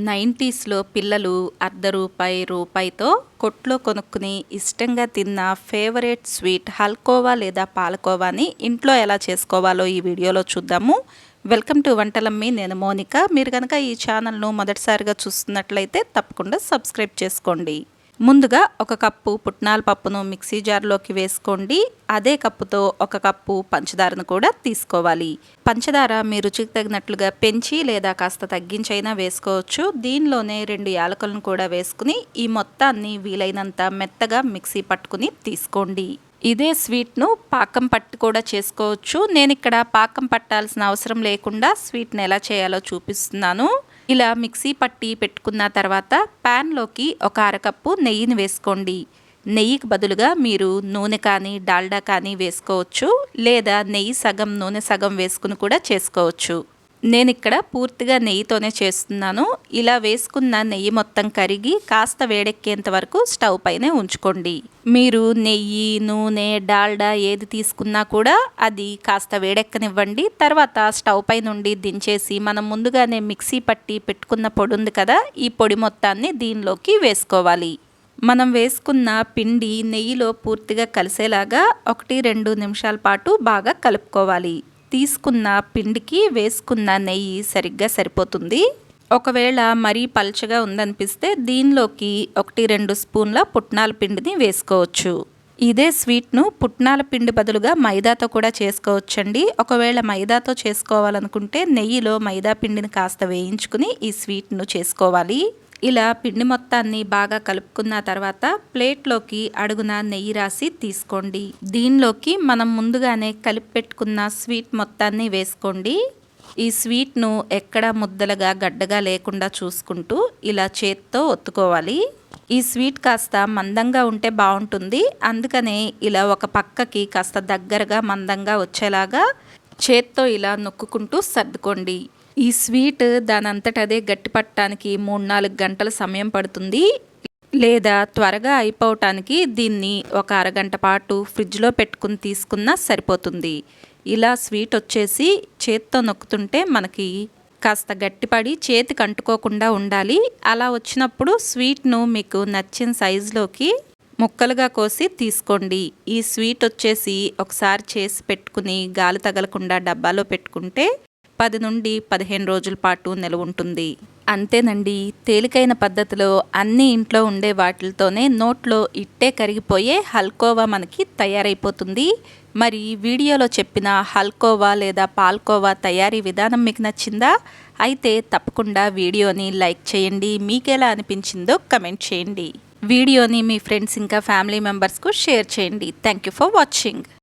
90స్లో పిల్లలు రూ. 1 రూపాయితో కొట్లో కొనుక్కుని ఇష్టంగా తిన్న ఫేవరెట్ స్వీట్ హల్కోవా లేదా పాలకోవాని ఇంట్లో ఎలా చేసుకోవాలో ఈ వీడియోలో చూద్దాము. Welcome to Vantalammi. నేను మోనిక. మీరు కనుక ఈ ఛానల్ను మొదటిసారిగా చూస్తున్నట్లయితే తప్పకుండా సబ్స్క్రైబ్ చేసుకోండి. ముందుగా 1 కప్పు పుట్నాల పప్పును మిక్సీ జార్లోకి వేసుకోండి. అదే కప్పుతో 1 కప్పు పంచదారను కూడా తీసుకోవాలి. పంచదార మీ రుచికి తగినట్లుగా పెంచి లేదా కాస్త తగ్గించైనా వేసుకోవచ్చు. దీనిలోనే 2 యాలకులను కూడా వేసుకుని ఈ మొత్తాన్ని వీలైనంత మెత్తగా మిక్సీ పట్టుకుని తీసుకోండి. ఇదే స్వీట్ను పాకం పట్టి కూడా చేసుకోవచ్చు. నేను ఇక్కడ పాకం పట్టాల్సిన అవసరం లేకుండా స్వీట్ని ఎలా చేయాలో చూపిస్తున్నాను. ఇలా మిక్సీ పట్టి పెట్టుకున్న తర్వాత ప్యాన్లోకి 1 అరకప్పు నెయ్యిని వేసుకోండి. నెయ్యికి బదులుగా మీరు నూనె కానీ డాల్డా కానీ వేసుకోవచ్చు, లేదా నెయ్యి సగం నూనె సగం వేసుకుని కూడా చేసుకోవచ్చు. నేను ఇక్కడ పూర్తిగా నెయ్యితోనే చేస్తున్నాను. ఇలా వేసుకున్న నెయ్యి మొత్తం కరిగి కాస్త వేడెక్కేంత వరకు స్టవ్ పైనే ఉంచుకోండి. మీరు నెయ్యి, నూనె, డాల్డా ఏది తీసుకున్నా కూడా అది కాస్త వేడెక్కనివ్వండి. తర్వాత స్టవ్ పై నుండి దించేసి మనం ముందుగానే మిక్సీ పట్టి పెట్టుకున్న పొడి ఉంది కదా, ఈ పొడి మొత్తాన్ని దీనిలోకి వేసుకోవాలి. మనం వేసుకున్న పిండి నెయ్యిలో పూర్తిగా కలిసేలాగా 1-2 నిమిషాల పాటు బాగా కలుపుకోవాలి. తీసుకున్న పిండికి వేసుకున్న నెయ్యి సరిగ్గా సరిపోతుంది. ఒకవేళ మరీ పల్చగా ఉందనిపిస్తే దీనిలోకి 1-2 స్పూన్ల పుట్నాల పిండిని వేసుకోవచ్చు. ఇదే స్వీట్ను పుట్నాల పిండి బదులుగా మైదాతో కూడా చేసుకోవచ్చండి. ఒకవేళ మైదాతో చేసుకోవాలనుకుంటే నెయ్యిలో మైదా పిండిని కాస్త వేయించుకుని ఈ స్వీట్ను చేసుకోవాలి. ఇలా పిండి మొత్తాన్ని బాగా కలుపుకున్న తర్వాత ప్లేట్లోకి అడుగున నెయ్యి రాసి తీసుకోండి. దీనిలోకి మనం ముందుగానే కలిపి పెట్టుకున్న స్వీట్ మొత్తాన్ని వేసుకోండి. ఈ స్వీట్ను ఎక్కడ ముద్దలుగా గడ్డగా లేకుండా చూసుకుంటూ ఇలా చేత్తో ఒత్తుకోవాలి. ఈ స్వీట్ కాస్త మందంగా ఉంటే బాగుంటుంది. అందుకనే ఇలా ఒక పక్కకి కాస్త దగ్గరగా మందంగా వచ్చేలాగా చేత్తో ఇలా నొక్కుకుంటూ సర్దుకోండి. ఈ స్వీట్ దానంతటదే గట్టిపట్టడానికి 3-4 గంటల సమయం పడుతుంది. లేదా త్వరగా అయిపోవటానికి దీన్ని 1 అరగంట పాటు ఫ్రిడ్జ్లో పెట్టుకుని తీసుకున్నా సరిపోతుంది. ఇలా స్వీట్ వచ్చేసి చేత్తో నొక్కుతుంటే మనకి కాస్త గట్టిపడి చేతికి అంటుకోకుండా ఉండాలి. అలా వచ్చినప్పుడు స్వీట్ను మీకు నచ్చిన సైజులోకి ముక్కలుగా కోసి తీసుకోండి. ఈ స్వీట్ వచ్చేసి ఒకసారి చేసి పెట్టుకుని గాలి తగలకుండా డబ్బాలో పెట్టుకుంటే 10 నుండి 15 రోజుల పాటు నిల్వ ఉంటుంది. అంతేనండి, తేలికైన పద్ధతిలో అన్ని ఇంట్లో ఉండే వాటితోనే నోట్లో ఇట్టే కరిగిపోయే హల్కోవా మనకి తయారైపోతుంది. మరి వీడియోలో చెప్పిన హల్కోవా లేదా పాల్కోవా తయారీ విధానం మీకు నచ్చిందా? అయితే తప్పకుండా వీడియోని లైక్ చేయండి. మీకెలా అనిపించిందో కమెంట్ చేయండి. వీడియోని మీ ఫ్రెండ్స్ ఇంకా ఫ్యామిలీ మెంబర్స్కు షేర్ చేయండి. Thank you for watching.